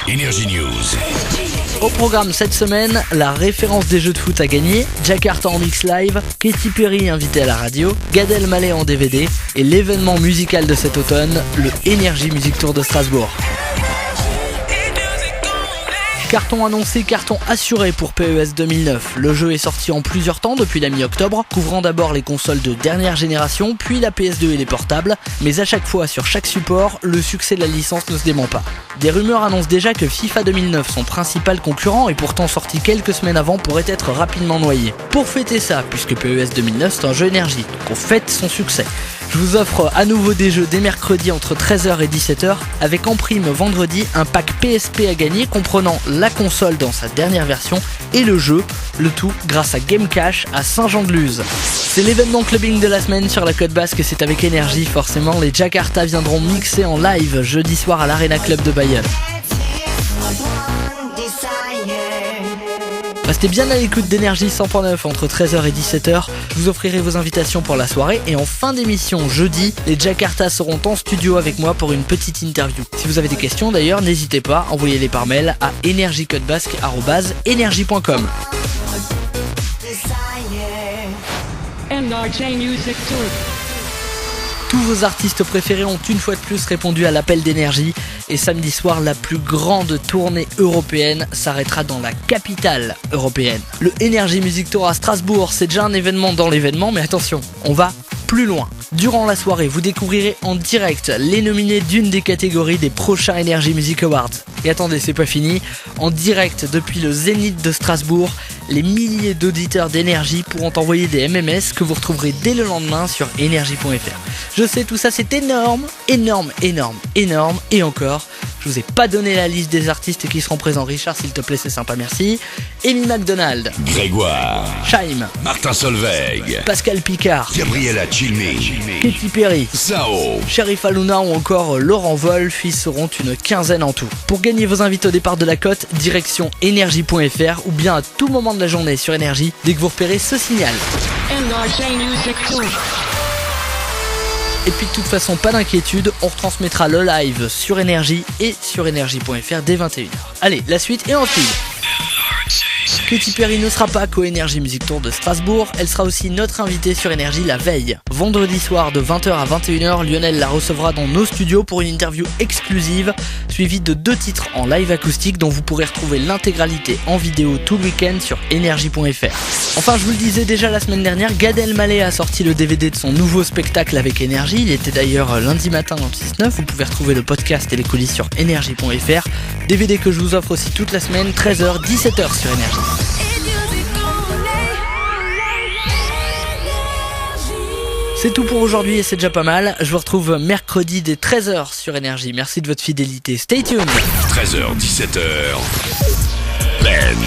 Energy News. Au programme cette semaine, la référence des jeux de foot à gagner, Jakarta en mix live, Katy Perry invitée à la radio, Gad Elmaleh en DVD et l'événement musical de cet automne, le Energy Music Tour de Strasbourg. Carton annoncé, carton assuré pour PES 2009. Le jeu est sorti en plusieurs temps depuis la mi-octobre, couvrant d'abord les consoles de dernière génération, puis la PS2 et les portables, mais à chaque fois, sur chaque support, le succès de la licence ne se dément pas. Des rumeurs annoncent déjà que FIFA 2009, son principal concurrent et pourtant sorti quelques semaines avant, pourrait être rapidement noyé. Pour fêter ça, puisque PES 2009 c'est un jeu Energy, donc on fête son succès. Je vous offre à nouveau des jeux dès mercredi entre 13h et 17h, avec en prime vendredi un pack PSP à gagner comprenant la console dans sa dernière version et le jeu, le tout grâce à Game Cash à Saint-Jean-de-Luz. C'est l'événement clubbing de la semaine sur la côte basque et c'est avec Energy forcément. Les Jakarta viendront mixer en live jeudi soir à l'Arena Club de Bayonne. Restez bien à l'écoute d'Energy 100.9 entre 13h et 17h. Je vous offrirai vos invitations pour la soirée et en fin d'émission jeudi, les Jakarta seront en studio avec moi pour une petite interview. Si vous avez des questions d'ailleurs, n'hésitez pas, envoyez-les par mail à energycodebasque@energy.com. Tous vos artistes préférés ont une fois de plus répondu à l'appel d'Energy et samedi soir, la plus grande tournée européenne s'arrêtera dans la capitale européenne. Le Energy Music Tour à Strasbourg, c'est déjà un événement dans l'événement, mais attention, on va plus loin. Durant la soirée, vous découvrirez en direct les nominés d'une des catégories des prochains Energy Music Awards. Et attendez, c'est pas fini. En direct depuis le Zénith de Strasbourg, les milliers d'auditeurs d'Energy pourront envoyer des MMS que vous retrouverez dès le lendemain sur energy.fr. Je sais, tout ça c'est énorme, énorme, énorme, énorme. Et encore, je vous ai pas donné la liste des artistes qui seront présents. Richard, s'il te plaît, c'est sympa, merci. Amy McDonald, Grégoire, Chaim, Martin Solveig, Pascal Picard, Gabriella Chilmi, Katy Perry, Sao, Sheriff Aluna ou encore Laurent Wolf, ils seront une quinzaine en tout. Pour gagner vos invités au départ de la côte, direction energy.fr ou bien à tout moment de la journée sur Energy dès que vous repérez ce signal. Et puis de toute façon, pas d'inquiétude, on retransmettra le live sur Energy et sur energy.fr dès 21h. Allez, la suite est en file. Katy Perry ne sera pas qu'au Energy Music Tour de Strasbourg, elle sera aussi notre invitée sur Energy la veille. Vendredi soir de 20h à 21h, Lionel la recevra dans nos studios pour une interview exclusive, suivie de 2 titres en live acoustique dont vous pourrez retrouver l'intégralité en vidéo tout le week-end sur energy.fr. Enfin, je vous le disais déjà la semaine dernière, Gad Elmaleh a sorti le DVD de son nouveau spectacle avec Energy. Il était d'ailleurs lundi matin dans le 6-9, vous pouvez retrouver le podcast et les coulisses sur energy.fr. DVD que je vous offre aussi toute la semaine, 13h, 17h sur Energy. C'est tout pour aujourd'hui et c'est déjà pas mal. Je vous retrouve mercredi dès 13h sur Energy. Merci de votre fidélité. Stay tuned. 13h, 17h, Ben.